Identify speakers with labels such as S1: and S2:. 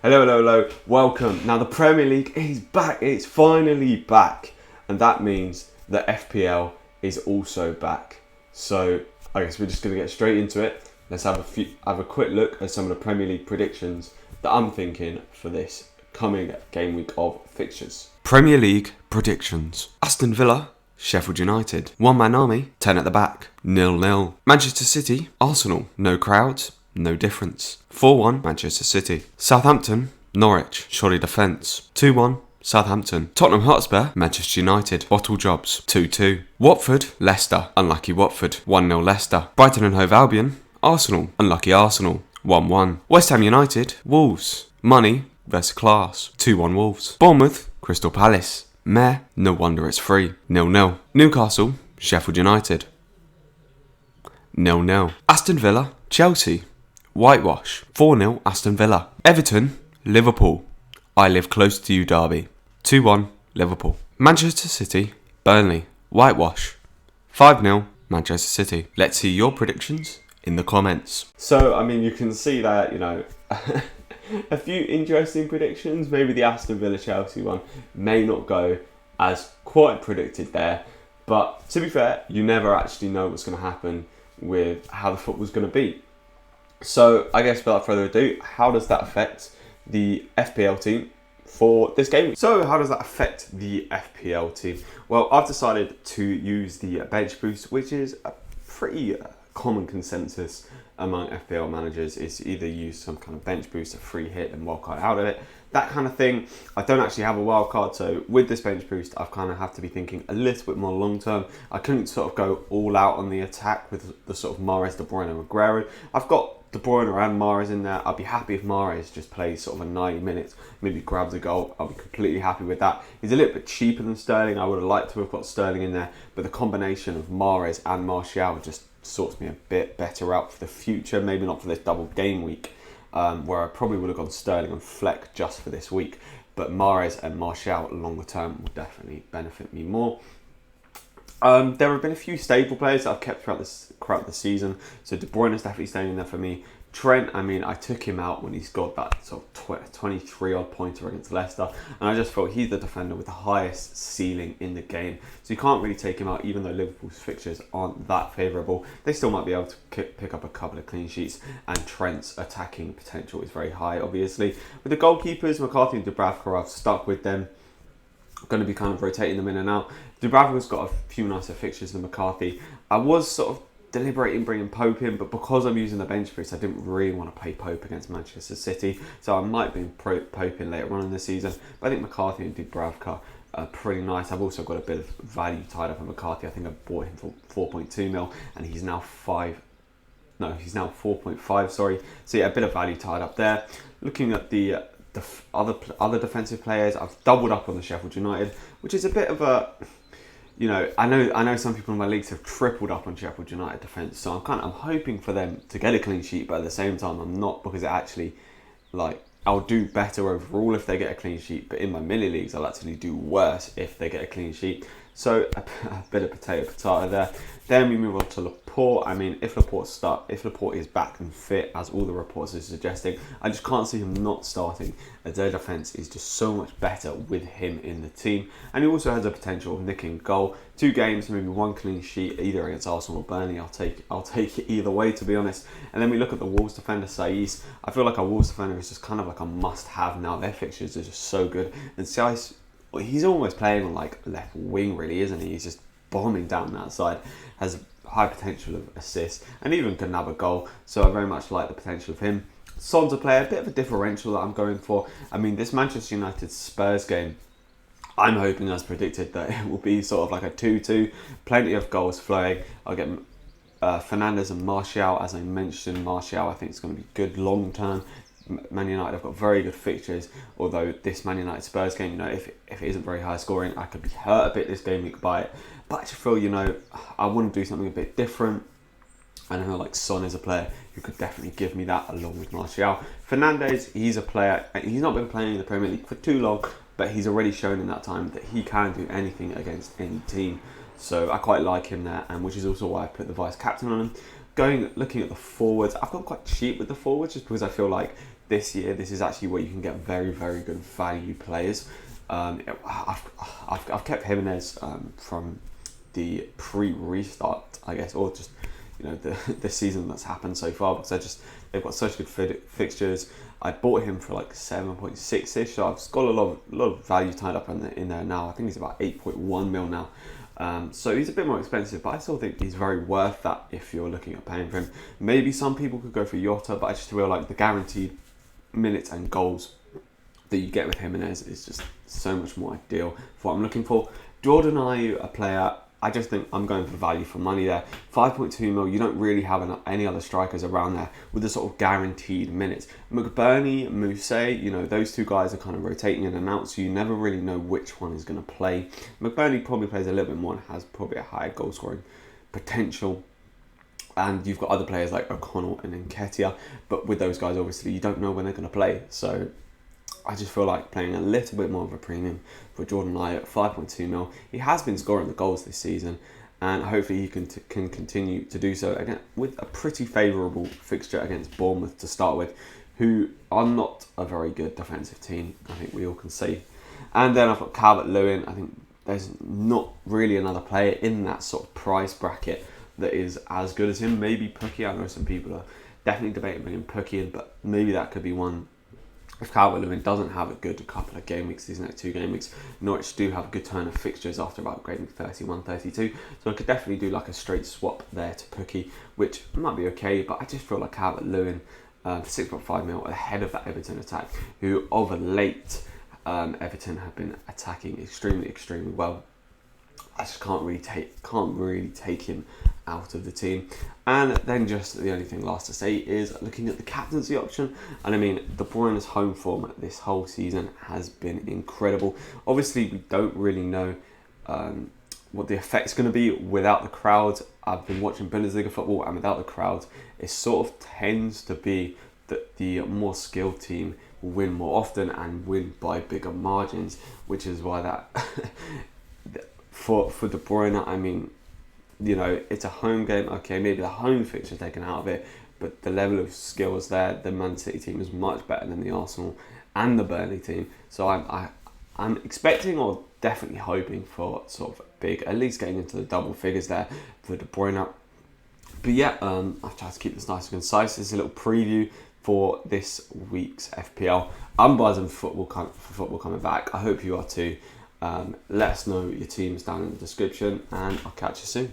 S1: Hello, hello, hello, welcome. Now the Premier League is back, it's finally back. And that means the FPL is also back. So I guess we're just going to get straight into it. Let's have a quick look at some of the Premier League predictions that I'm thinking for this coming game week of fixtures. Premier League predictions. Aston Villa, Sheffield United. One man army, 10 at the back, 0-0. Manchester City, Arsenal, no crowds. No difference. 4-1 Manchester City. Southampton, Norwich, shoddy defence. 2-1 Southampton. Tottenham Hotspur, Manchester United, bottle jobs. 2-2. Watford, Leicester, unlucky Watford. 1-0 Leicester. Brighton and Hove Albion, Arsenal, unlucky Arsenal. 1-1. West Ham United, Wolves, money versus class. 2-1 Wolves. Bournemouth, Crystal Palace, meh, no wonder it's free. 0-0. Newcastle, Sheffield United, 0-0. Aston Villa, Chelsea, whitewash, 4-0 Aston Villa. Everton, Liverpool, I live close to you derby, 2-1 Liverpool. Manchester City, Burnley, whitewash, 5-0 Manchester City. Let's see your predictions in the comments. So, I mean, you can see that, a few interesting predictions. Maybe the Aston Villa Chelsea one may not go as quite predicted there. But to be fair, you never actually know what's going to happen with how the football's going to be. So I guess without further ado, how does that affect the FPL team for this game? So how does that affect the FPL team? Well, I've decided to use the bench boost, which is a pretty common consensus among FPL managers, is to either use some kind of bench boost, a free hit and wildcard out of it, that kind of thing. I don't actually have a wildcard, so with this bench boost, I've kind of have to be thinking a little bit more long term. I couldn't sort of go all out on the attack with the sort of Mahrez, De Bruyne and Aguero. I've got De Bruyne and Mahrez in there. I'd be happy if Mahrez just plays sort of a 90 minutes, maybe grabs a goal. I'll be completely happy with that. He's a little bit cheaper than Sterling. I would have liked to have got Sterling in there, but the combination of Mahrez and Martial just sorts me a bit better out for the future. Maybe not for this double game week, where I probably would have gone Sterling and Fleck just for this week. But Mahrez and Martial longer term will definitely benefit me more. There have been a few stable players that I've kept throughout the season. So De Bruyne is definitely staying in there for me. Trent, I mean, I took him out when he's got that sort of 23 odd pointer against Leicester, and I just felt he's the defender with the highest ceiling in the game. So you can't really take him out, even though Liverpool's fixtures aren't that favourable. They still might be able to pick up a couple of clean sheets, and Trent's attacking potential is very high, obviously. With the goalkeepers, McCarthy and Dubravka, I've stuck with them. I'm going to be kind of rotating them in and out. Dubravka's got a few nicer fixtures than McCarthy. I was sort of deliberating bringing Pope in, but because I'm using the bench boost, I didn't really want to play Pope against Manchester City, so I might bring Pope in later on in the season. But I think McCarthy and Dubravka are pretty nice. I've also got a bit of value tied up on McCarthy. I think I bought him for 4.2 mil, and he's now 4.5. Sorry. So yeah, a bit of value tied up there. Looking at the other defensive players, I've doubled up on the Sheffield United, which is a bit of a, I know some people in my leagues have tripled up on Sheffield United defence, so I'm hoping for them to get a clean sheet, but at the same time I'm not, because it actually, I'll do better overall if they get a clean sheet, but in my mini leagues I'll actually do worse if they get a clean sheet. So a bit of potato there. Then we move on to Laporte. I mean, if Laporte is back and fit, as all the reports are suggesting, I just can't see him not starting, as their defence is just so much better with him in the team. And he also has a potential of nicking a goal. 2 games, maybe 1 clean sheet, either against Arsenal or Burnley. I'll take it either way, to be honest. And then we look at the Wolves defender, Saiss. I feel like our Wolves defender is just kind of like a must-have now. Their fixtures are just so good. And Saiss, he's almost playing on left wing, really, isn't he? He's just bombing down that side, has high potential of assists, and even can nab a goal. So I very much like the potential of him. Son's a player, a bit of a differential that I'm going for. I mean, this Manchester United Spurs game, I'm hoping, as predicted, that it will be sort of like a 2-2, plenty of goals flowing. I'll get Fernandes and Martial, as I mentioned. Martial, I think, is going to be good long term. Man United have got very good fixtures, although this Man United Spurs game, if it isn't very high scoring, I could be hurt a bit this game week by it. But I just feel, I want to do something a bit different. And I know Son is a player who could definitely give me that, along with Martial. Fernandes, he's a player, he's not been playing in the Premier League for too long, but he's already shown in that time that he can do anything against any team. So I quite like him there, and which is also why I put the vice captain on him. Looking at the forwards, I've gone quite cheap with the forwards, just because I feel like this year, this is actually where you can get very, very good value players. I've kept Jimenez from the pre-restart, I guess, or just the season that's happened so far, because they've got such good fixtures. I bought him for like 7.6ish, so I've got a lot of value tied up in there now. I think he's about 8.1 mil now. So he's a bit more expensive, but I still think he's very worth that if you're looking at paying for him. Maybe some people could go for Jota, but I just feel like the guaranteed minutes and goals that you get with Jimenez is just so much more ideal for what I'm looking for. Jordan Ayew, a player, I just think I'm going for value for money there. 5.2 mil, you don't really have any other strikers around there with the sort of guaranteed minutes. McBurney, Mousset, those two guys are kind of rotating in and out, so you never really know which one is going to play. McBurney probably plays a little bit more and has probably a higher goal scoring potential. And you've got other players like O'Connell and Nketiah, but with those guys, obviously, you don't know when they're going to play. So I just feel like playing a little bit more of a premium for Jordan Ayew at 5.2 mil. He has been scoring the goals this season, and hopefully he can continue to do so again with a pretty favourable fixture against Bournemouth to start with, who are not a very good defensive team, I think we all can see. And then I've got Calvert-Lewin. I think there's not really another player in that sort of price bracket that is as good as him. Maybe Pukki. I know some people are definitely debating bringing Pukki in, but maybe that could be one. If Calvert-Lewin doesn't have a good couple of game weeks, these next 2 game weeks, Norwich do have a good turn of fixtures after about grading 31, 32. So I could definitely do like a straight swap there to Pukki, which might be okay, but I just feel like Calvert-Lewin for 6.5 mil ahead of that Everton attack, who of late Everton have been attacking extremely well. I just can't really take him out of the team. And then just the only thing last to say is looking at the captaincy option. And I mean, De Bruyne's home form this whole season has been incredible. Obviously, we don't really know what the effect's going to be without the crowd. I've been watching Bundesliga football, and without the crowd, it sort of tends to be that the more skilled team will win more often and win by bigger margins, which is why that for De Bruyne, I mean, it's a home game. Okay, maybe the home fixture taken out of it, but the level of skills there, the Man City team is much better than the Arsenal and the Burnley team. So I'm expecting, or definitely hoping for, sort of big, at least getting into the double figures there for De Bruyne. But yeah, I've tried to keep this nice and concise. This is a little preview for this week's FPL. I'm buzzing for football coming back. I hope you are too. Let us know your teams down in the description, and I'll catch you soon.